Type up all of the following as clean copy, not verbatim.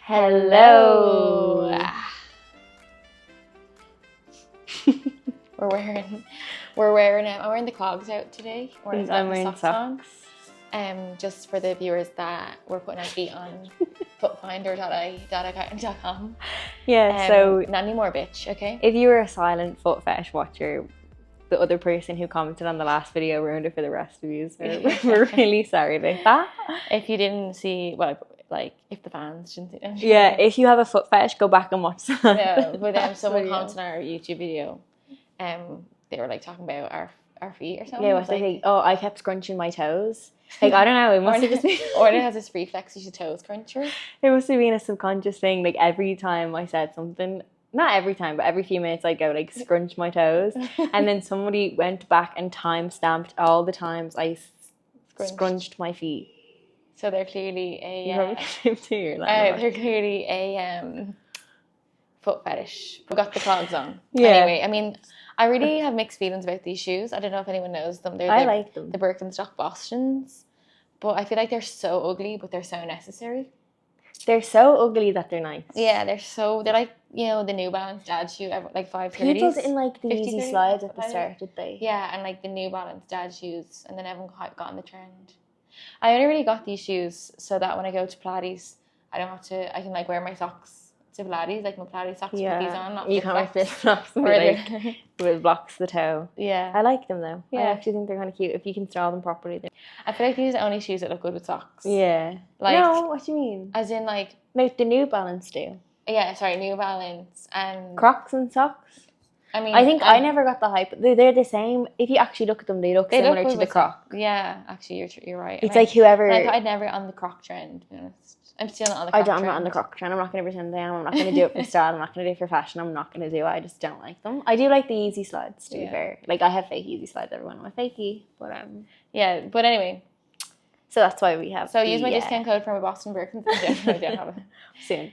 Hello. We're wearing I'm wearing the clogs out today. I'm wearing socks. Just for the viewers that we're putting our feet on footfinder.com. Yeah, so not anymore, bitch. Okay. if you were a silent foot fetish watcher, the other person who commented on the last video ruined it for the rest of you. So we're really sorry about that. If you didn't see, if the fans didn't see them. Yeah, if you have a foot fetish, go back and watch that. No, but someone commented on our YouTube video. They were like talking about our feet or something. Yeah, what they think? Oh, I kept scrunching my toes. Like, I don't know. It must have just been. Orna has this reflex. You should toes cruncher. It must have been a subconscious thing. Like every time I said something, not every time, but every few minutes I'd go like scrunch my toes, and then somebody went back and time stamped all the times I scrunched my feet. So they're clearly They're clearly a foot fetish. We got the clogs on. Yeah. Anyway, I mean, I really have mixed feelings about these shoes. I don't know if anyone knows them. I like them. The Birkenstock Bostons, but I feel like they're so ugly, but they're so necessary. They're so ugly that they're nice. Yeah, they're like, the New Balance dad shoe, like 530s. People in like the easy slides at the start, did they? Yeah, and like the New Balance dad shoes, and then everyone got on the trend. I only really got these shoes so that when I go to Pilates, I can like wear my socks to Pilates, like my Pilates socks, put these on. Not you can't wear flip-flops it blocks the toe. Yeah. I like them though. Yeah. I actually think they're kind of cute if you can style them properly. I feel like these are the only shoes that look good with socks. Yeah. Like, no, what do you mean? As in like... No, the New Balance do. Yeah, sorry, New Balance and... Crocs and socks? I mean... I think I never got the hype. They're the same. If you actually look at them, they look similar to the Croc. Yeah, actually, you're right. It's like whoever... I'd never on the Croc trend, to be honest. I'm still not on the Croc trend. I'm not on the Croc trend. I'm not going to pretend I am. I'm not going to do it for style. I'm not going to do it for fashion. I'm not going to do it. I just don't like them. I do like the easy slides, to be fair. Like, I have fake easy slides. Everyone with fakie. But, yeah, but anyway. So that's why we have. So use my discount code for my Boston Birkenstock. I don't have it. Soon.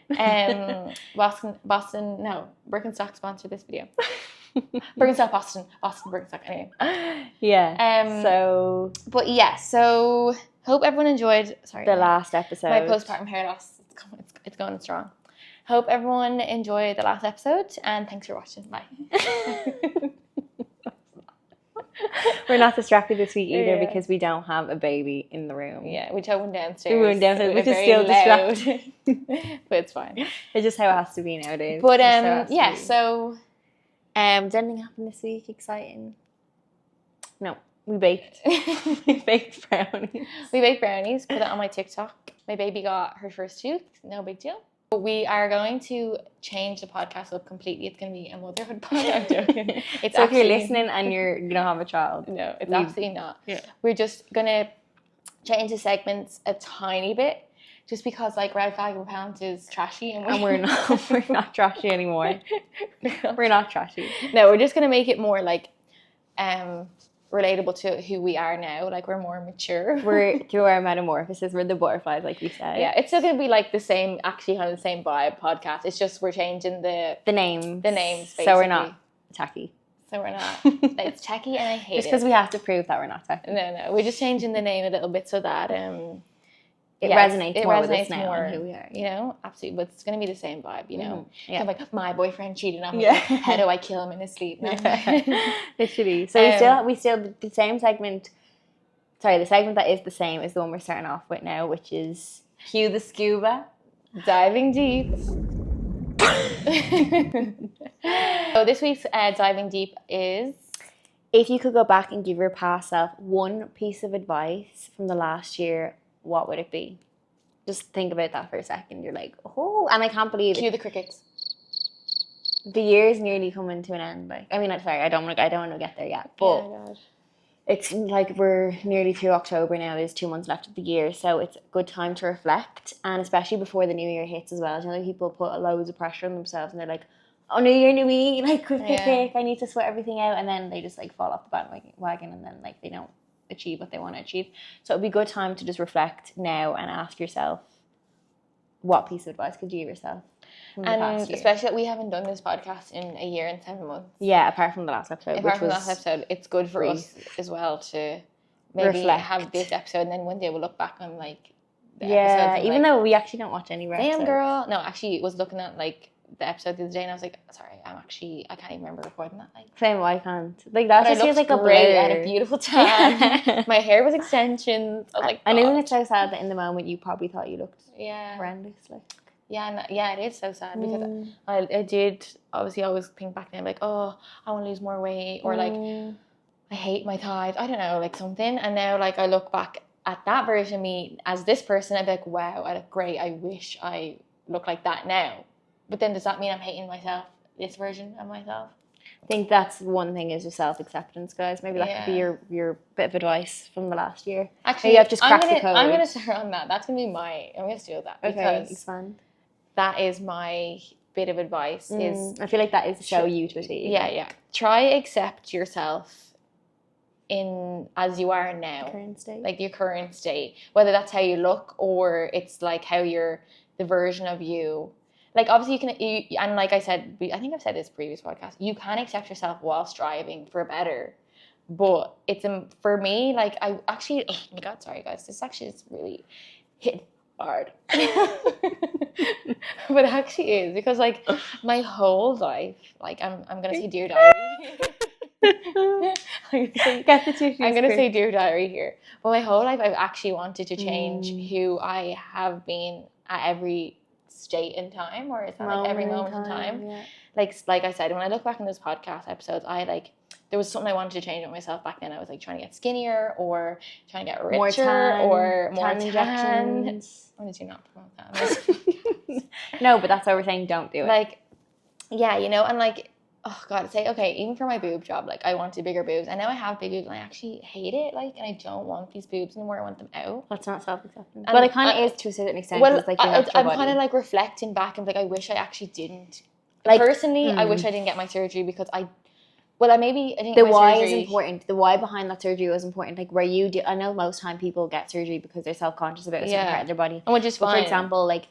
Birkenstock sponsored this video. Birkenstock Boston Birkenstock. Anyway. Yeah. So hope everyone enjoyed. The last episode. My postpartum hair loss. It's going strong. Hope everyone enjoyed the last episode, and thanks for watching. Bye. We're not distracted this week either because we don't have a baby in the room. Yeah, we took one downstairs. Which is still distracting. But it's fine. It's just how it has to be nowadays. But so did anything happen this week exciting? No. We baked. We baked brownies. Put it on my TikTok. My baby got her first tooth. No big deal. We are going to change the podcast up completely. It's going to be a motherhood podcast. I'm joking. It's so if you're listening and you don't have a child. No, it's absolutely not. Yeah. We're just going to change the segments a tiny bit, just because like Red Flag and Pound is trashy, and we're not trashy anymore. We're not trashy. No, we're just going to make it more like relatable to who we are now. Like, we're more mature. We're through our metamorphosis. We're the butterflies, like we said. Yeah, it's still gonna be like the same, actually kind of the same vibe podcast. It's just we're changing the names basically. So we're not tacky. It's tacky, and I hate just because we have to prove that we're not tacky. No, we're just changing the name a little bit so that it resonates more with us now and who we are. You know, absolutely. But it's going to be the same vibe, you know. Mm-hmm. Yeah. Like, my boyfriend cheated on me. Yeah. How do I kill him in his sleep? No. Yeah. Literally. So we still the same segment. Sorry, the segment that is the same is the one we're starting off with now, which is Cue the Scuba. Diving Deep. So this week's Diving Deep is... If you could go back and give your past self one piece of advice from the last year, what would it be? Just think about that for a second. You're like, oh, and I can't believe Cue the crickets. The year's nearly coming to an end. Like, I mean, I'm sorry, I don't want to get there yet, but it's like we're nearly through October now. There's 2 months left of the year, so it's a good time to reflect, and especially before the new year hits as well. I know people put loads of pressure on themselves, and they're like, oh, new year, new me, like quick, I need to sort everything out, and then they just like fall off the bandwagon, and then like they don't achieve what they want to achieve. So it'd be a good time to just reflect now and ask yourself, what piece of advice could you give yourself from the past year? Especially that we haven't done this podcast in a year and 7 months. Yeah, apart from the last episode. It's good for us as well to maybe have this episode, and then one day we'll look back on like the Yeah, episodes. And, even like, though we actually don't watch any episodes. damn, girl. No, actually, was looking at like the episode the other day, and I was like, sorry, I can't even remember recording that. Like, same, I can't. Like, that just feels like a blur. Great, I had a beautiful tan. My hair was extensions. I was like, and isn't it so sad that in the moment you probably thought you looked horrendous? Like, yeah, it is so sad because I did obviously always think back then like, oh, I want to lose more weight, or like, I hate my thighs. I don't know, like something. And now, like, I look back at that version of me as this person, I'd be like, wow, I look great. I wish I look like that now. But then does that mean I'm hating myself, this version of myself? I think that's one thing, is your self-acceptance, guys. Maybe that could be your bit of advice from the last year. Actually, maybe you have to crack the code. I'm going to start on that. That's going to be I'm going to steal that. Okay, expand. That is my bit of advice. I feel like that is show you to a T. Yeah. Try accept yourself in as you are now. Current state. Like your current state. Whether that's how you look, or it's like how you're the version of you. Like, obviously and like I said, I think I've said this previous podcast, you can accept yourself while striving for better. But it's, for me, like, I actually, oh my God, sorry guys, this actually is really hitting hard. But it actually is, because like my whole life, like I'm going to say Dear Diary. Get the tissues. I'm going to say Dear Diary here. But my whole life I've actually wanted to change who I have been at every state in time, or is that like every moment in time? Yeah. Like I said, when I look back in those podcast episodes, there was something I wanted to change with myself back then. I was like trying to get skinnier, or trying to get richer, or more tan injections. Why did you not promote that? No, but that's why we're saying don't do it. Like, yeah, you know, and like, oh God, say, okay, even for my boob job, like I wanted bigger boobs, and now I have big boobs, and I actually hate it, like, and I don't want these boobs anymore. I want them out. That's not self-acceptance. Well, it kind of is to a certain extent. Well, like I'm kind of like reflecting back, and like, I wish I actually didn't. Like, personally, I wish I didn't get my surgery, because I didn't. The why is important. The why behind that surgery was important. Like, where you do, I know most time people get surgery because they're self-conscious about a certain part of their body. And which is fine. For example, like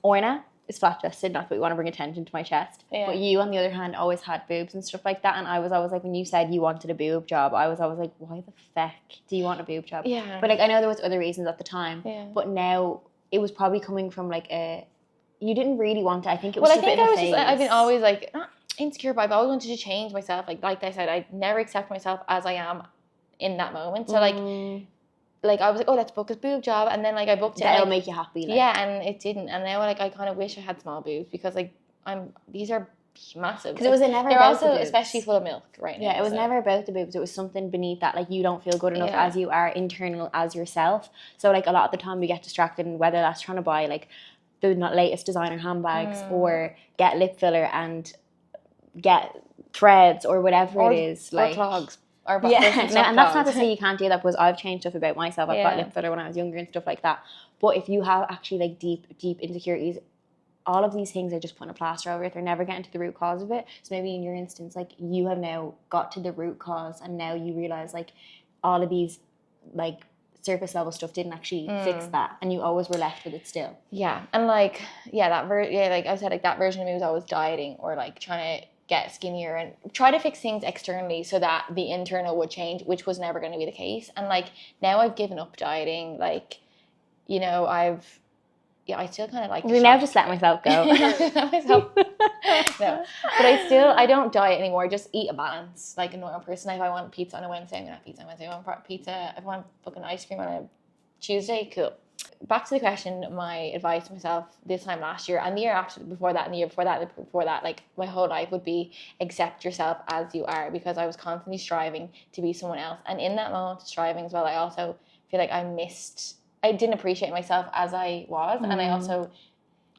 Orna is flat-chested, not that we want to bring attention to my chest. Yeah. But you, on the other hand, always had boobs and stuff like that. And I was always like, when you said you wanted a boob job, I was always like, why the feck do you want a boob job? Yeah. But like, I know there was other reasons at the time. Yeah. But now it was probably coming from like you didn't really want it. I think it was just a bit of a phase. I've been always like, not insecure, but I've always wanted to change myself. Like I said, I never accept myself as I am in that moment. So like I was like, oh, let's book a boob job, and then like I booked it. That'll make you happy. Like. Yeah, and it didn't. And now like I kind of wish I had small boobs, because like these are massive. Because it was never. They're also especially full of milk right now. Yeah, it was never about the boobs. It was something beneath that. Like, you don't feel good enough as you are, internal as yourself. So like a lot of the time we get distracted, and whether that's trying to buy like the latest designer handbags, or get lip filler and get threads, or whatever it is, like clogs. And that's not to say you can't do that, because I've changed stuff about myself. I've got lip filler when I was younger and stuff like that. But if you have actually like deep insecurities, all of these things are just putting a plaster over it. They're never getting to the root cause of it. So maybe in your instance, like, you have now got to the root cause, and now you realize like all of these like surface level stuff didn't actually fix that, and you always were left with it still. Yeah, and like like I said, like that version of me was always dieting, or like trying to get skinnier and try to fix things externally so that the internal would change, which was never going to be the case. And like now I've given up dieting. Like, you know, I still kind of like. You now just let myself go. No, but I don't diet anymore. I just eat a balance, like a normal person. If I want pizza on a Wednesday, I'm gonna have pizza on Wednesday. If I want pizza, if I want fucking ice cream on a Tuesday, cool. Back to the question, my advice to myself this time last year, and the year after, before that, and the year before that, like my whole life would be accept yourself as you are, because I was constantly striving to be someone else. And in that moment of striving as well, I also feel like I didn't appreciate myself as I was, and I also...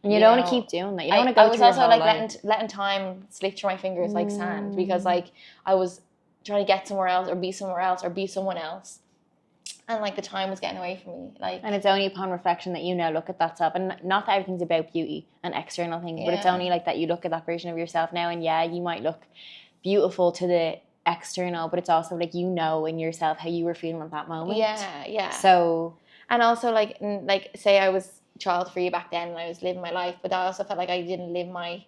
And you don't want to keep doing that. You don't want to go through your whole life. I was also like letting time slip through my fingers like sand, because like I was trying to get somewhere else, or be somewhere else, or be someone else. And like the time was getting away from me. Like, and it's only upon reflection that you now look at that stuff. And not that everything's about beauty and external things, but it's only like that you look at that version of yourself now, and you might look beautiful to the external, but it's also like, you know, in yourself how you were feeling at that moment. Yeah. So, and also like say I was child free back then and I was living my life, but I also felt like I didn't live my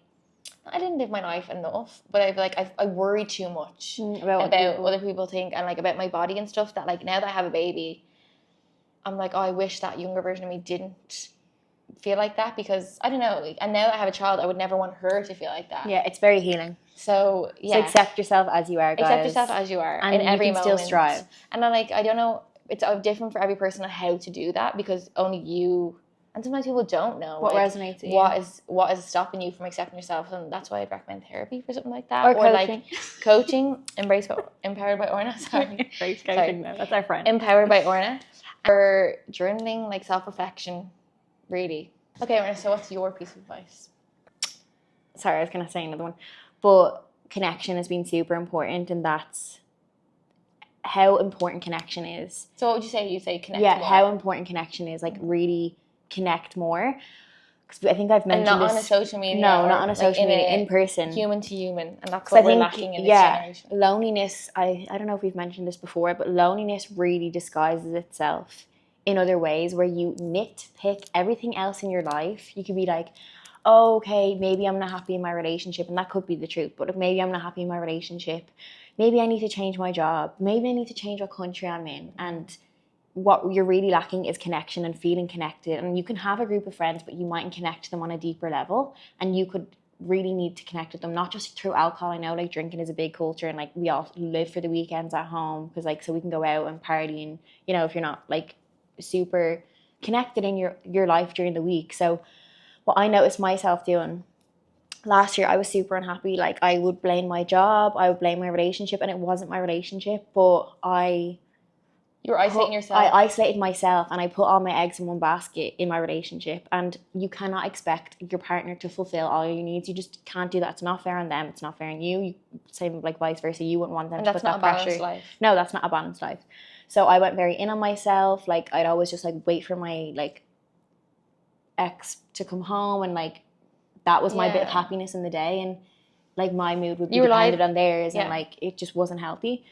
life enough. But I worry too much about what other people think, and like about my body and stuff, that like now that I have a baby, I'm like, oh, I wish that younger version of me didn't feel like that, because I don't know. And now that I have a child, I would never want her to feel like that. Yeah, it's very healing. So yeah, so accept yourself as you are, guys. Accept yourself as you are, and in every you can moment. Still strive. And I'm like, I don't know. It's different for every person on how to do that, because only you. And sometimes people don't know what resonates with you. What is stopping you from accepting yourself, and that's why I'd recommend therapy for something like that, or coaching. like coaching. Empowered by Orna. Sorry, coaching. No, that's our friend. Empowered by Orna, or journaling, like self-reflection, really. Okay, Orna. So what's your piece of advice? Sorry, I was gonna say another one, but connection has been super important, and that's how important connection is. So what would you say? You say connect. Yeah, more. How important connection is. Like really connect more. Because I think I've mentioned and not this. On a social media. No, not on a social media. In person. Human to human, and that's what we're lacking in this generation. Loneliness. I don't know if we've mentioned this before, but loneliness really disguises itself in other ways, where you nitpick everything else in your life. You could be like, oh, okay, maybe I'm not happy in my relationship, and that could be the truth, but maybe I'm not happy in my relationship. Maybe I need to change my job. Maybe I need to change what country I'm in. And what you're really lacking is connection and feeling connected. And you can have a group of friends, but you mightn't connect to them on a deeper level. And you could really need to connect with them, not just through alcohol. I know like drinking is a big culture, and like we all live for the weekends at home, because like so we can go out and party, and you know, if you're not like super connected in your life during the week. So what I noticed myself doing last year, I was super unhappy. Like I would blame my job, I would blame my relationship, and it wasn't my relationship, but you were isolating yourself. I isolated myself, and I put all my eggs in one basket in my relationship. And you cannot expect your partner to fulfill all your needs. You just can't do that. It's not fair on them. It's not fair on you. Same like vice versa. You wouldn't want them to put that pressure. Balanced life. No, that's not a balanced life. So I went very in on myself. Like I'd always just like wait for my like ex to come home, and like that was my bit of happiness in the day, and like my mood would be dependent on theirs, and like it just wasn't healthy.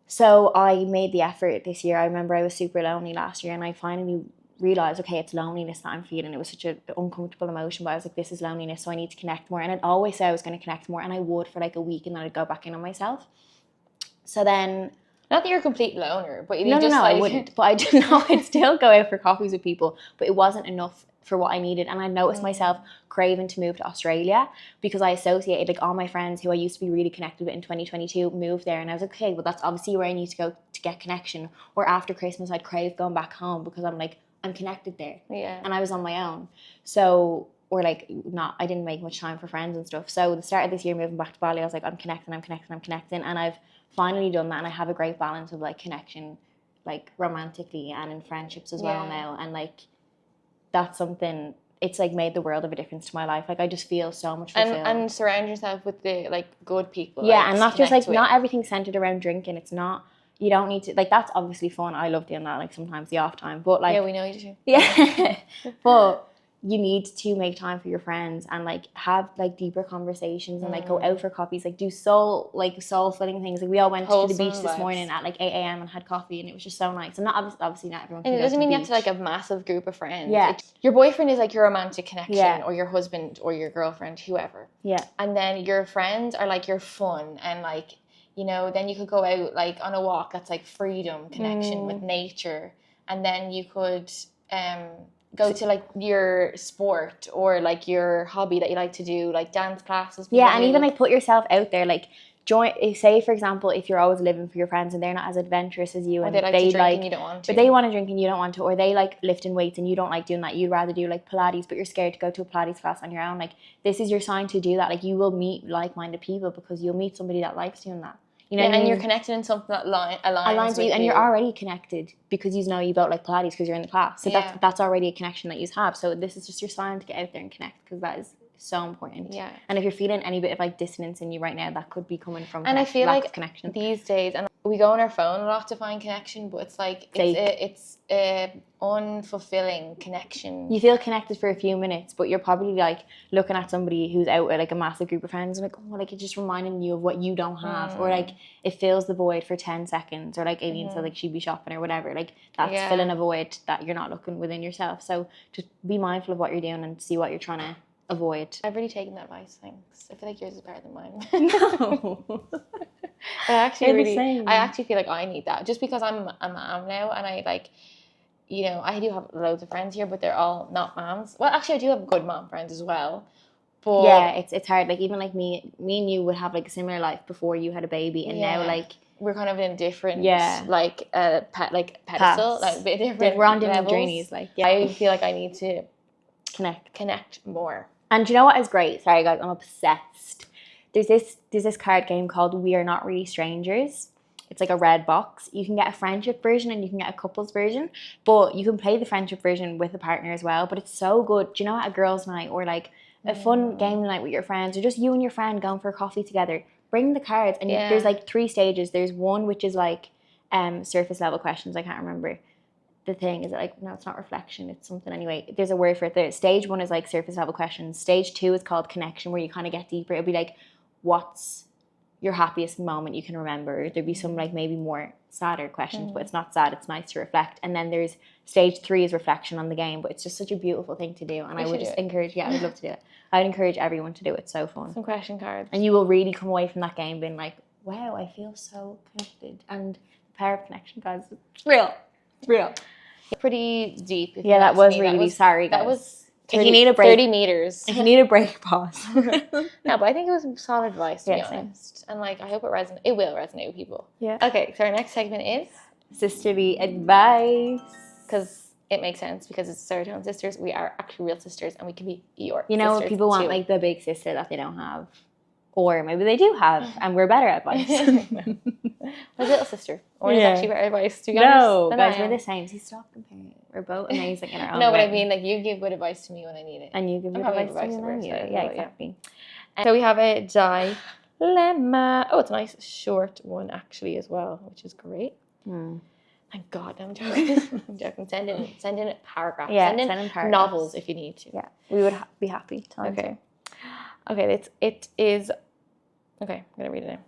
So I made the effort this year. I remember I was super lonely last year, and I finally realized, okay, it's loneliness that I'm feeling. It was such an uncomfortable emotion, but I was like, this is loneliness, so I need to connect more. And I'd always say I was going to connect more, and I would for like a week, and then I'd go back in on myself. So then, not that you're a complete loner, but no, I wouldn't. But I do know I'd still go out for coffees with people, but it wasn't enough for what I needed. And I noticed myself craving to move to Australia, because I associated like all my friends who I used to be really connected with in 2022 moved there, and I was like, okay, well that's obviously where I need to go to get connection. Or after Christmas I'd crave going back home, because I'm like, I'm connected there, and I was on my own. So, or like not, I didn't make much time for friends and stuff. So the start of this year moving back to Bali, I was like, I'm connecting, and I've finally done that, and I have a great balance of like connection, like romantically and in friendships as well now. And like that's something, it's like made the world of a difference to my life. Like I just feel so much fulfilled. And surround yourself with the like good people. Yeah, like, and not just like not everything centered around drinking. It's not, you don't need to, like that's obviously fun. I love doing that, like sometimes the off time. But like, yeah, we know you do. Yeah. But you need to make time for your friends, and like have like deeper conversations, and like go out for coffees, like do soul filling things. Like we all went to the beach this morning at like 8 a.m. and had coffee, and it was just so nice. And not obviously not everyone can and it go doesn't to mean the you have to like a massive group of friends. Yeah. Your boyfriend is like your romantic connection, or your husband or your girlfriend, whoever. Yeah. And then your friends are like your fun, and like, you know, then you could go out like on a walk that's like freedom, connection with nature. And then you could go to like your sport or like your hobby that you like to do, like dance classes. Yeah, and even like put yourself out there, like join, say for example, if you're always living for your friends and they're not as adventurous as you, and they like to drink and you don't want to, but they want to drink and you don't want to, or they like lifting weights and you don't like doing that, you'd rather do like Pilates, but you're scared to go to a Pilates class on your own, like this is your sign to do that. Like you will meet like-minded people, because you'll meet somebody that likes doing that. You know, and I mean? You're connected in something that aligns with you, and you're already connected because you know you both like Pilates because you're in the class. So that's already a connection that you have. So this is just your sign to get out there and connect, because that is so important. Yeah. And if you're feeling any bit of like dissonance in you right now, that could be coming from I feel lack like of connection these days, and we go on our phone a lot to find connection, but it's like it's a unfulfilling connection. You feel connected for a few minutes, but you're probably like looking at somebody who's out with like a massive group of friends, and like, oh, like it's just reminding you of what you don't have, or like it fills the void for 10 seconds, or like Aileen said, like she'd be shopping or whatever, like that's filling a void that you're not looking within yourself. So just be mindful of what you're doing and see what you're trying to avoid. I've really taken that advice, thanks. I feel like yours is better than mine. No. I actually feel like I need that, just because I'm a mom now, and I like, you know, I do have loads of friends here, but they're all not moms. Well, actually, I do have good mom friends as well. But yeah, it's hard. Like even like me and you would have like a similar life before you had a baby, and now like we're kind of in different like pedestal, paths. like a bit different. We're on different levels. journeys. Like I feel like I need to connect more. And do you know what is great? Sorry guys, I'm obsessed. There's this card game called We Are Not Really Strangers. It's like a red box. You can get a friendship version and you can get a couples version, but you can play the friendship version with a partner as well. But it's so good. Do you know, at a girls' night or like a fun game night with your friends, or just you and your friend going for a coffee together, bring the cards. And there's like 3 stages. There's one which is like surface level questions. I can't remember the thing. Is it like, no, it's not reflection, it's something anyway. There's a word for it. The stage 1 is like surface level questions. Stage 2 is called connection, where you kind of get deeper. It'll be like, what's your happiest moment you can remember? There'd be some like maybe more sadder questions, but it's not sad, it's nice to reflect. And then there's stage 3 is reflection on the game, but it's just such a beautiful thing to do. And I would just encourage, I would love to do it. I'd encourage everyone to do it. It's so fun. Some question cards. And you will really come away from that game being like, wow, I feel so connected. And the power of connection, guys, it's real. It's real. Pretty deep. Yeah, that was really sorry, guys. That was 30, if you need a break, 30 meters. If you need a break, pause. No, but I think it was solid advice, to be honest. And like, I hope it will resonate with people. Yeah. Okay, so our next segment is sisterly advice. Because it makes sense, because it's Serotonin Sisters. We are actually real sisters, and we can be your You know, sisters people want too. like the big sister that they don't have. Or maybe they do have, and we're better advice. My little sister. Or is actually better advice, to be honest. No, guys, we're the same. So stop comparing. We're both amazing in our own No, but way. I mean, like, you give good advice to me when I need it. And you give good advice to me when I need it. Yeah, exactly. So we have a dilemma. Oh, it's a nice short one, actually, as well, which is great. Thank God, I'm joking. I'm joking. Send in paragraphs. Yeah, send in paragraphs. novels if you need to. Yeah, we would be happy. Okay. It is. Okay, I'm gonna read it now.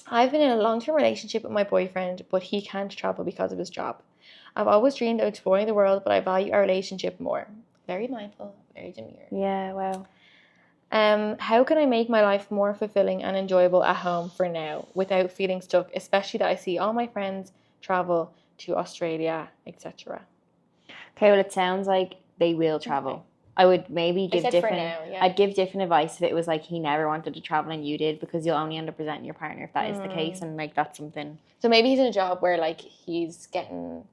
I've been in a long-term relationship with my boyfriend, but he can't travel because of his job. I've always dreamed of exploring the world, but I value our relationship more. Very mindful, very demure. Yeah, wow. How can I make my life more fulfilling and enjoyable at home for now without feeling stuck, especially that I see all my friends travel to Australia, etc. Okay, well, it sounds like they will travel. Okay. I would maybe give different. I'd give different advice if it was like he never wanted to travel and you did, because you'll only end up resenting your partner if that is the case, and like that's something. So maybe he's in a job where like he's getting.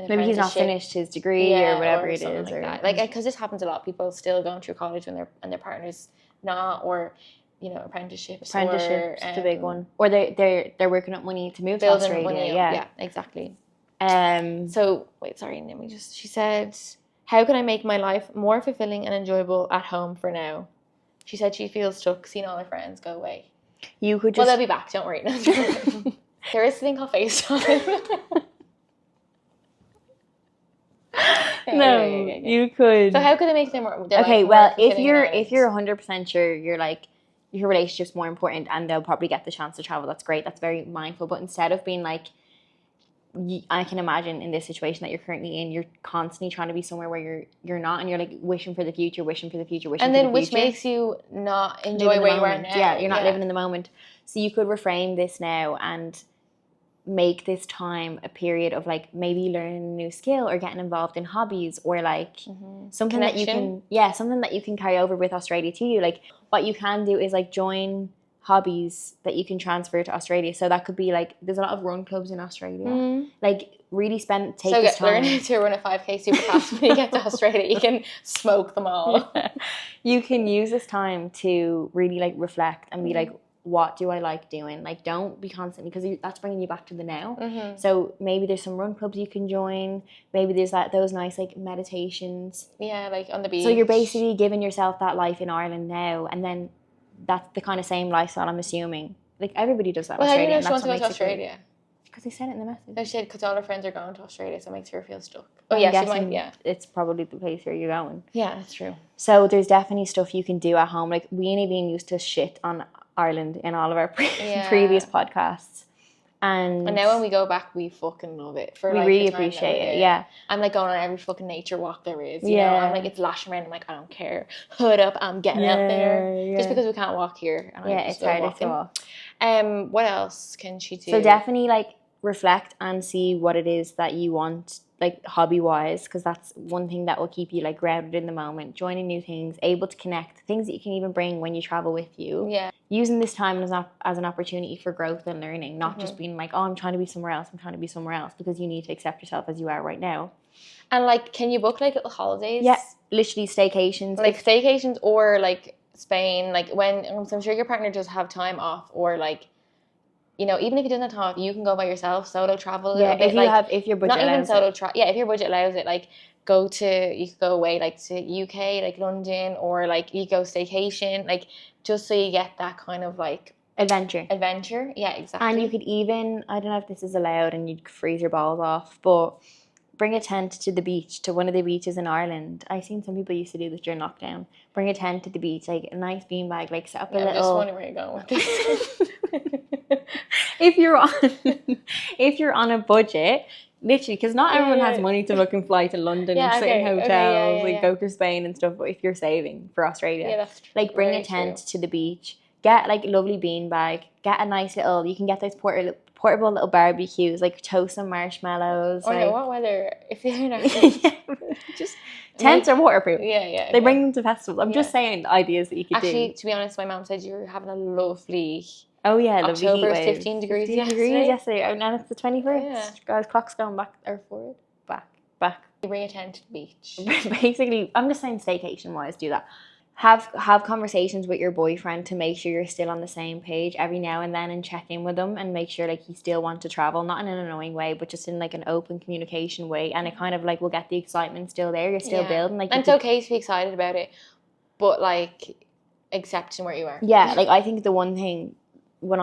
Maybe he's not finished his degree or whatever it is, or like because this happens a lot. People still going through college when their partner's not, or apprenticeships. Apprenticeships, the big one, or they're working up money to move to Australia. Money, yeah, exactly. So wait, sorry. Let me just. She said, "How can I make my life more fulfilling and enjoyable at home for now?" She said she feels stuck, seeing all her friends go away. You could just. Well, they'll be back. Don't worry. There is a thing called FaceTime. You could. So how could they make them more? Okay, well, if you're 100% sure you're like your relationship's more important and they'll probably get the chance to travel, that's great. That's very mindful. But instead of being like, I can imagine in this situation that you're currently in, you're constantly trying to be somewhere where you're not, and you're like wishing for the future, and then which makes you not enjoy where you are now. Yeah, you're not living in the moment. So you could reframe this now and make this time a period of like maybe learning a new skill or getting involved in hobbies, or like something that you can carry over with Australia to you. Like what you can do is like join hobbies that you can transfer to Australia. So that could be like, there's a lot of run clubs in Australia. Like really take this time. Learn to run a 5K super fast when you get to Australia. You can smoke them all. Yeah. You can use this time to really like reflect and be like, what do I like doing? Like, don't be constantly, because that's bringing you back to the now. So maybe there's some run clubs you can join. Maybe there's those nice like meditations. Yeah, like on the beach. So you're basically giving yourself that life in Ireland now, and then that's the kind of same lifestyle, I'm assuming. Like everybody does that in Australia. How do you know she wants to go to Australia? Because they said it in the message. No, she said because all her friends are going to Australia, so it makes her feel stuck. Oh yeah, she might. Yeah, it's probably the place where you're going. Yeah, that's true. So there's definitely stuff you can do at home. Like we ain't even used to shit on Ireland in all of our previous podcasts, and now when we go back, we fucking love it. We really appreciate it. Yeah, I'm like going on every fucking nature walk there is. You know, I'm like, it's lashing around. I'm like, I don't care. Hood up, I'm getting out there. Just because we can't walk here. And it's harder to walk. What else can she do? So definitely like reflect and see what it is that you want, like hobby wise, because that's one thing that will keep you like grounded in the moment, joining new things, able to connect, things that you can even bring when you travel with you. Yeah. Using this time as an opportunity for growth and learning, not just being like, oh, I'm trying to be somewhere else, because you need to accept yourself as you are right now. And like, can you book like little holidays? Yeah, literally staycations. Like staycations, or like Spain, like when, I'm sure your partner does have time off, or like, you know, even if you doesn't have time off, you can go by yourself, solo travel a little bit. If your budget not even allows solo it. if your budget allows it, like you could go away like to UK, like London, or like you go staycation, like just so you get that kind of like Adventure. Yeah, exactly. And you could even, I don't know if this is allowed and you'd freeze your balls off, but bring a tent to the beach, to one of the beaches in Ireland. I've seen some people used to do this during lockdown. Bring a tent to the beach, like a nice beanbag, like set up a little... I'm just wondering where you're going with this. if you're on a budget, literally, because not everyone has money to fucking fly to London and sit in hotels, go to Spain and stuff, but if you're saving for Australia, that's true. like bring a tent to the beach, get like a lovely beanbag, get a nice little, you can get those portable little barbecues, like toast some marshmallows. Or like, what weather, if you're in just tents are waterproof. Yeah. They bring them to festivals. I'm just saying the ideas that you could do. Actually, to be honest, my mom said you're having a lovely... Oh yeah, October was 15 degrees 15 degrees yesterday. And now it's the 21st. Yeah. Guys, clock's going back or forward. Back. You bring a tent to the beach. Basically, I'm just saying staycation wise, do that. Have conversations with your boyfriend to make sure you're still on the same page every now and then, and check in with him and make sure like you still want to travel, not in an annoying way, but just in like an open communication way, and it kind of like will get the excitement still there. You're still building. Like, and it's okay to be excited about it, but like accepting where you are. Yeah, like I think the one thing, when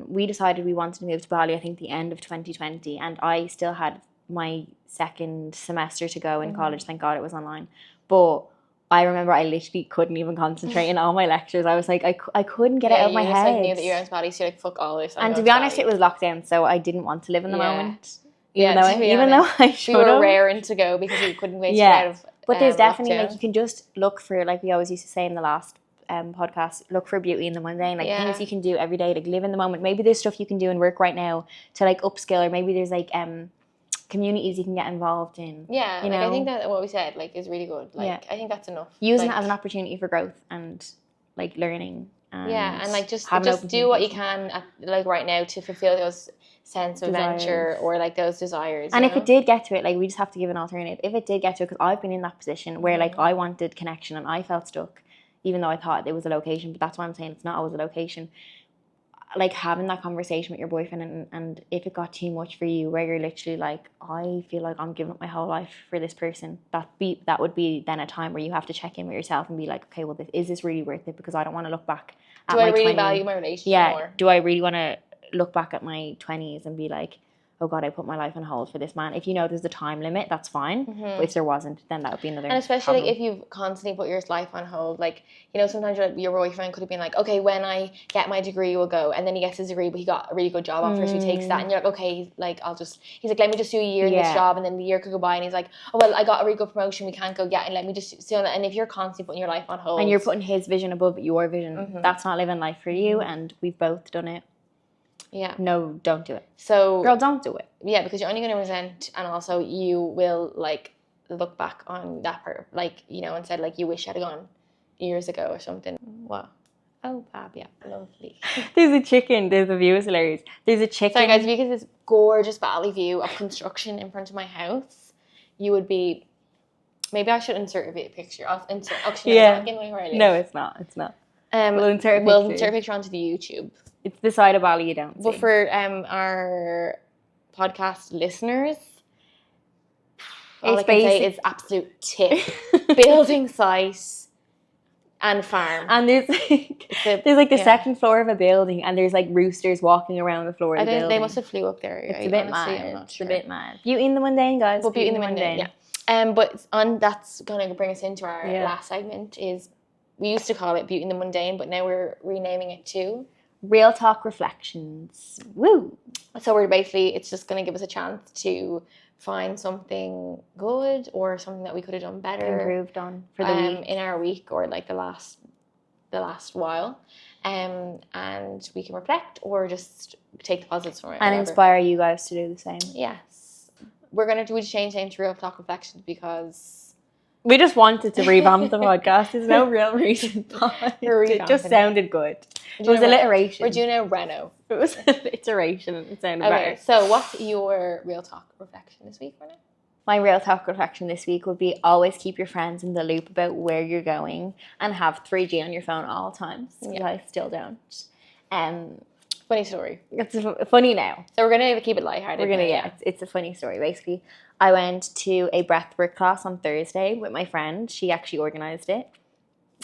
we decided we wanted to move to Bali, I think the end of 2020, and I still had my second semester to go in college. Thank God it was online. But I remember I literally couldn't even concentrate in all my lectures. I was like, I couldn't get it out of my head. Like knew that you were in Bali, so you're like, fuck all this. And to be honest, it was lockdown, so I didn't want to live in the moment. Even though I should have. We were raring to go because we couldn't wait to get out of But there's definitely, like, you can just look for, like we always used to say in the last podcast, look for beauty in the mundane, like things you can do every day, like live in the moment. Maybe there's stuff you can do in work right now to like upskill, or maybe there's like communities you can get involved in. Yeah, you know? I think that what we said like is really good. Like I think that's enough. Using it as an opportunity for growth and like learning. And like just do what you can at, like right now to fulfill those sense of adventure or like those desires. And if it did get to it, like we just have to give an alternative. If it did get to it, because I've been in that position where like I wanted connection and I felt stuck, even though I thought it was a location, but that's why I'm saying it's not always a location. Like having that conversation with your boyfriend, and if it got too much for you, where you're literally like, I feel like I'm giving up my whole life for this person, that would be then a time where you have to check in with yourself and be like, okay, well, is this really worth it? Because I don't want to look back at do I really value my relationship more? Do I really want to look back at my 20s and be like, oh God, I put my life on hold for this man? If you know there's a time limit, that's fine. But if there wasn't, then that would be another And especially problem. like if you've constantly put your life on hold, like, you know, sometimes your boyfriend could have been like, okay, when I get my degree, we'll go. And then he gets his degree, but he got a really good job offer, so he takes that. And you're like, okay, like he's like, let me just do a year in this job. And then the year could go by and he's like, oh, well, I got a really good promotion, we can't go yet. And let me just do that. And if you're constantly putting your life on hold. And you're putting his vision above your vision, that's not living life for you. And we've both done it. Yeah. No, don't do it. So girl, don't do it. Yeah, because you're only going to resent, and also you will like look back on that part, like, you know, and said like you wish I'd have gone years ago or something. What? Oh, Bab, yeah, lovely. There's a view is hilarious. There's a chicken. Sorry guys, if you get this gorgeous valley view of construction in front of my house, you would be. Maybe I should insert a picture. I'll insert. Actually, it's not in where I live. No, it's not. It's not. We'll insert a picture onto the YouTube. It's the side of Bali you don't see. But for our podcast listeners, all I can say is absolute tip. Building site and farm. And there's like the second floor of a building, and there's like roosters walking around the floor of the building. They must have flew up there. It's a bit mad. I'm not sure. It's a bit mad. Beauty in the mundane, guys. But beauty in the mundane, yeah. But that's going to bring us into our last segment. Is we used to call it Beauty in the Mundane, but now we're renaming it to Real Talk Reflections. Woo! So we're basically, it's just going to give us a chance to find something good or something that we could have done better, improved on for the week, in our week, or like the last the last while. And we can reflect or just take the positives from it. And whatever. inspire you guys to do the same. Yes. We're going to change name to Real Talk Reflections because... We just wanted to revamp the podcast. There's no real reason why. It just sounded good. It was alliteration. We're doing a reno. It was alliteration. It sounded better. So what's your Real Talk Reflection this week, Renee? My Real Talk Reflection this week would be always keep your friends in the loop about where you're going and have 3G on your phone all times. Yeah. I still don't. Funny story. It's funny now. So we're going to keep it lighthearted. We're going to, it's a funny story. Basically, I went to a breathwork class on Thursday with my friend. She actually organised it.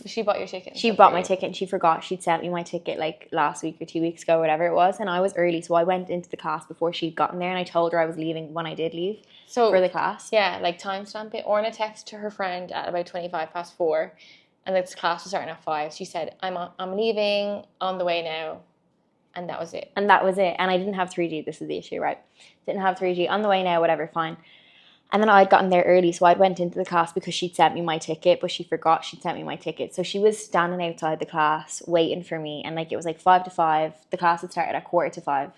She bought your ticket? She bought my ticket and she forgot she'd sent me my ticket like last week or 2 weeks ago, whatever it was. And I was early, so I went into the class before she'd gotten there and I told her I was leaving when I did leave for the class. Yeah, like timestamp it. Orna texted to her friend at about 4:25 and the class was starting at 5. She said, I'm leaving, on the way now. And that was it. And I didn't have 3G. This is the issue, right? Didn't have 3G. On the way now, whatever, fine. And then I'd gotten there early, so I went into the class because she'd sent me my ticket, but she forgot she'd sent me my ticket. So she was standing outside the class waiting for me, and like it was like 5 to 5. The class had started at 4:45.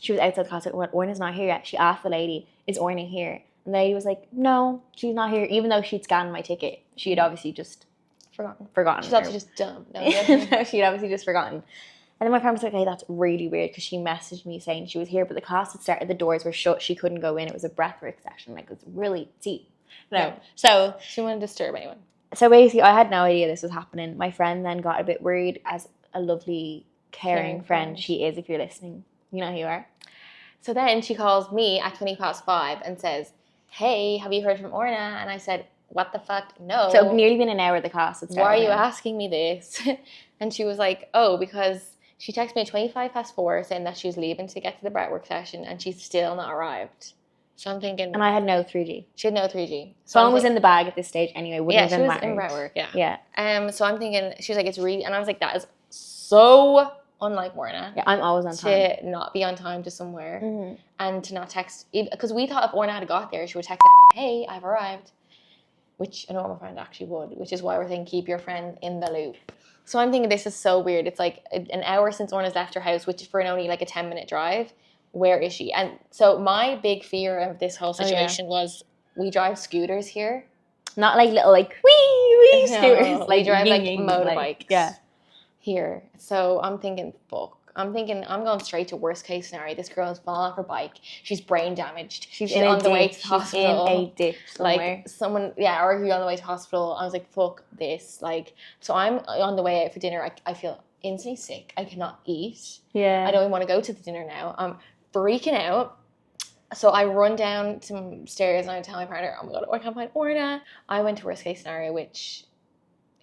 She was outside the class, like, Orna's not here yet. She asked the lady, is Orna here? And the lady was like, no, she's not here, even though she'd scanned my ticket. She had obviously just forgotten. She's obviously just dumb. No, she'd obviously just forgotten. And then my friend was like, hey, that's really weird, because she messaged me saying she was here, but the class had started, the doors were shut, she couldn't go in, it was a breathwork session, like it was really deep. No. So she wouldn't disturb anyone. So basically, I had no idea this was happening. My friend then got a bit worried, as a lovely, caring friend she is, if you're listening. You know who you are. So then she calls me at 5:20 and says, hey, have you heard from Orna? And I said, what the fuck? No. So it nearly been an hour of the class had started. Why are you asking me this? And she was like, oh, because... She texted me at 4:25 saying that she was leaving to get to the breathwork session and she's still not arrived. So I'm thinking... And I had no 3G. She had no 3G. So phone was in the bag at this stage anyway. Wouldn't have been mattered. Yeah, she was in breathwork, yeah. Yeah. So I'm thinking... She was like, it's really... And I was like, that is so unlike Orna. Yeah, I'm always on time. To not be on time to somewhere and to not text... Because we thought if Orna had got there, she would text them, hey, I've arrived. Which a normal friend actually would. Which is why we're thinking, keep your friend in the loop. So I'm thinking this is so weird. It's like an hour since Orna's left her house, which is for only like a 10-minute drive. Where is she? And so my big fear of this whole situation was we drive scooters here. Not like little like wee scooters. No, like we drive like motorbikes yeah. Here. So I'm thinking, fuck. I'm going straight to worst case scenario. This girl has fallen off her bike. She's brain damaged. She's on the way to the hospital. In a ditch somewhere. Like someone, or who's on the way to hospital. I was like, fuck this. Like, so I'm on the way out for dinner. I feel instantly sick. I cannot eat. Yeah. I don't even want to go to the dinner now. I'm freaking out. So I run down some stairs and I tell my partner, oh my God, I can't find Orna. I went to worst case scenario, which...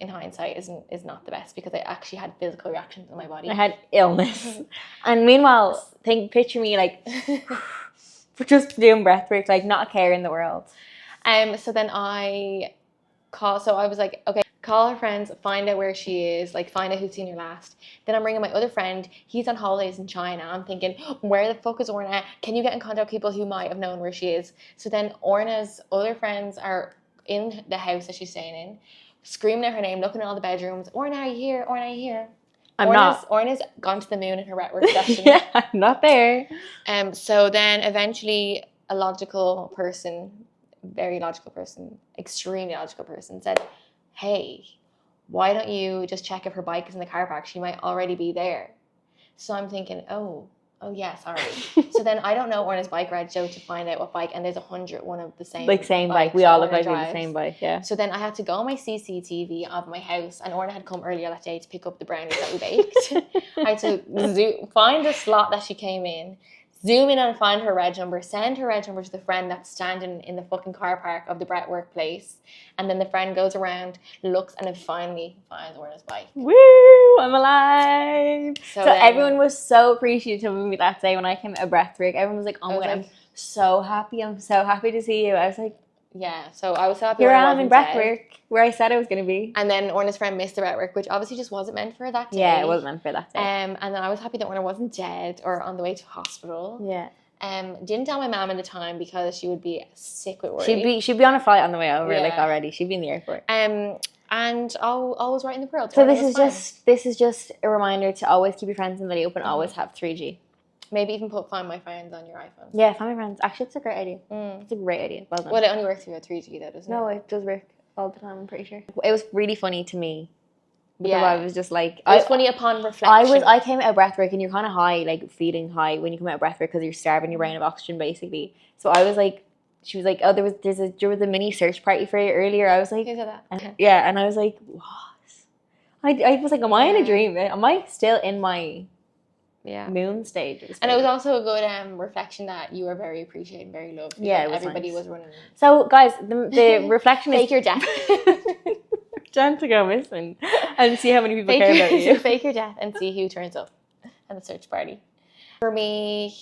in hindsight is not the best because I actually had physical reactions in my body. I had illness. And meanwhile, picture me like just doing breathwork, like not a care in the world. So then I was like, okay, call her friends, find out where she is, like find out who's seen her last. Then I'm bringing my other friend, he's on holidays in China. I'm thinking, where the fuck is Orna? Can you get in contact with people who might have known where she is? So then Orna's other friends are in the house that she's staying in, screaming out her name, looking at all the bedrooms. Orna, are you here? Orna, are you here? Orna's gone to the moon in her breathwork session. Yeah, I'm not there. So then eventually a logical person, very logical person, extremely logical person said, hey, why don't you just check if her bike is in the car park? She might already be there. So I'm thinking, oh yeah, sorry. So then I don't know Orna's bike reg to find out what bike, and there's 101 of the same. Like same bike. We all look like we have the same bike, yeah. So then I had to go on my CCTV of my house, and Orna had come earlier that day to pick up the brownies that we baked. I had to find the slot that she came in, zoom in and find her reg number, send her reg number to the friend that's standing in the fucking car park of the breathwork place, and then the friend goes around, looks, and then finally finds Orna's bike. Woo! I'm alive! So everyone was so appreciative of me that day when I came out of breathwork. Everyone was like, oh my God, I'm so happy. I'm so happy to see you. I was like, yeah, so I was so happy. Here I am in breathwork, where I said I was going to be. And then Orna's friend missed the breathwork, which obviously just wasn't meant for her that day. Yeah, it wasn't meant for that day. And then I was happy that Orna wasn't dead or on the way to hospital. Yeah. Didn't tell my mum at the time because she would be sick with worry. She'd be on a flight on the way over, like already. She'd be in the airport. and I'll always write in the world. So this is just a reminder to always keep your friends in the loop and always have 3G. Maybe even Find My Friends on your iPhone. Yeah, Find My Friends. Actually, it's a great idea. It's a great idea. Well done. Well, it only works with 3G though, doesn't it? No, it does work all the time, I'm pretty sure. It was really funny to me. Because I was just like... It was funny upon reflection. I came out of breath work and you're kind of high, like feeling high when you come out of breath work because you're starving your brain of oxygen, basically. So I was like... She was like, oh, there was a mini search party for you earlier. I was like... Who said that? And I was like, what? I was like, am I in a dream? Am I still in my... moon stage? And it was also a good reflection that you were very appreciated and very loved. Yeah, everybody was running. So guys, the reflection is fake your death. Time to go missing and see how many people care about you. Fake your death and see who turns up at the search party. For me,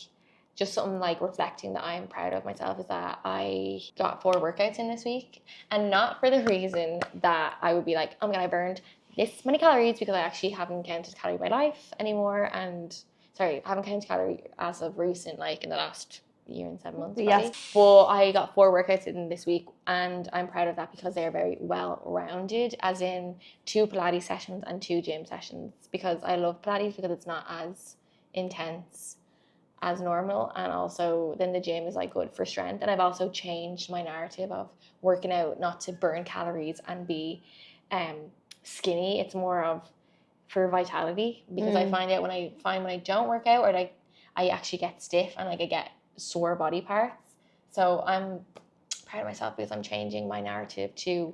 just something like reflecting that I'm proud of myself is that I got 4 workouts in this week, and not for the reason that I would be like, oh my god, I burned this many calories, because I actually haven't counted calorie by life anymore, and I haven't counted calorie as of recent, like in the last year and 7 months. Yes. But I got 4 workouts in this week, and I'm proud of that because they are very well rounded, as in 2 Pilates sessions and 2 gym sessions, because I love Pilates because it's not as intense as normal, and also then the gym is like good for strength. And I've also changed my narrative of working out not to burn calories and be skinny. It's more of for vitality, because I find out when I don't work out, or like I actually get stiff and like I get sore body parts. So I'm proud of myself because I'm changing my narrative to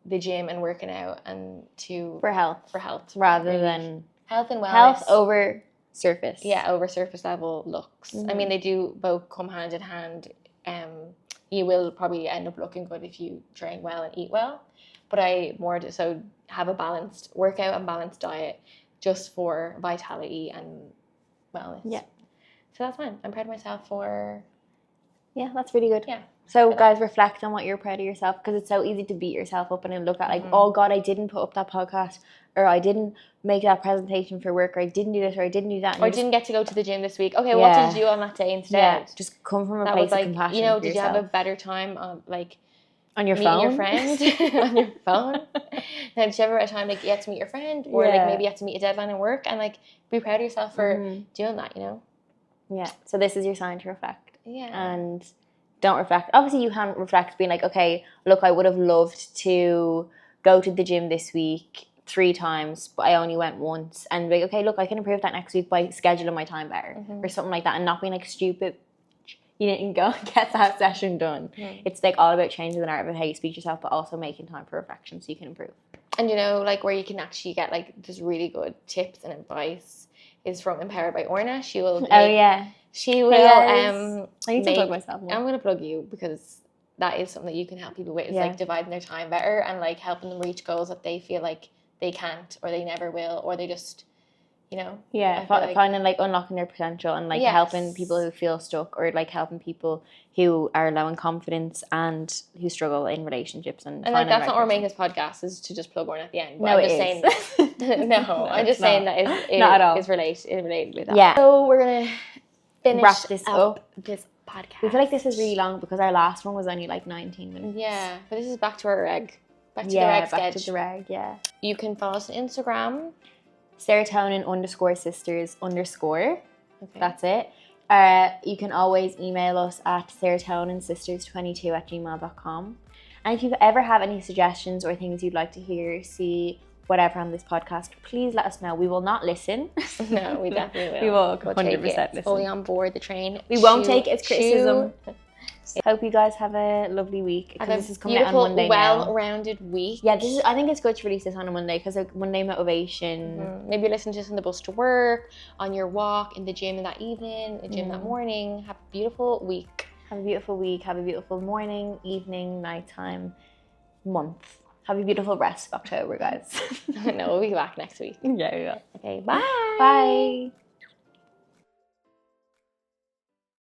the gym and working out and to for health rather than health and wellness. Health over surface. Yeah, over surface level looks. I mean, they do both come hand in hand. You will probably end up looking good if you train well and eat well, but I more so have a balanced workout and balanced diet just for vitality and wellness. Yeah. So that's fine. I'm proud of myself for... Yeah, that's really good. Yeah. So guys, reflect on what you're proud of yourself, because it's so easy to beat yourself up and look at like, oh God, I didn't put up that podcast, or I didn't make that presentation for work, or I didn't do this, or I didn't do that. Or I didn't get to go to the gym this week. Okay, what did you do on that day instead? Yeah, just come from a place of compassion. You know, did you have a better time on on your meeting phone? Your friend on your phone? Now, did you ever have a time like you had to meet your friend, or like maybe you had to meet a deadline at work, and like be proud of yourself for doing that, you know? Yeah. So this is your sign to reflect. Yeah. And don't reflect. Obviously, you can't reflect being like, okay, look, I would have loved to go to the gym this week 3 times, but I only went once. And be like, okay, look, I can improve that next week by scheduling my time better or something like that, and not being like stupid. You didn't go and get that session done. It's like all about changing the narrative of how you speak to yourself, but also making time for reflection so you can improve. And you know, like where you can actually get like just really good tips and advice is from Empowered by Orna. She will. She will. I need to plug myself more. I'm going to plug you because that is something that you can help people with. Is like dividing their time better and like helping them reach goals that they feel like they can't, or they never will, or they just, you know. Yeah, finding like unlocking their potential and like helping people who feel stuck, or like helping people who are low in confidence and who struggle in relationships. And like that's not what we're making this podcast, is to just plug one at the end. But no, I'm just saying. No, I'm just saying that not at all. Is related with that. Yeah. So we're gonna wrap this up. This podcast. We feel like this is really long because our last one was only like 19 minutes. Yeah, but this is back to our reg. Back to the reg sketch. Back to the reg, yeah. You can follow us on Instagram. Serotonin_sisters_. Okay. That's it. You can always email us at serotoninsisters22@gmail.com. And if you ever have any suggestions or things you'd like to hear, see, whatever on this podcast, please let us know. We will not listen. No, we definitely will. We will 100% listen. Fully on board the train. We won't take its criticism. Hope you guys have a lovely week. Have a this is coming out on Monday well-rounded week. Yeah, I think it's good to release this on a Monday because like Monday motivation. Maybe listen to this on the bus to work, on your walk, in the gym that evening, the gym that morning. Have a beautiful week. Have a beautiful week. Have a beautiful morning, evening, nighttime, month. Have a beautiful rest of October, guys. No, we'll be back next week. Yeah, we will. Okay, bye. Bye.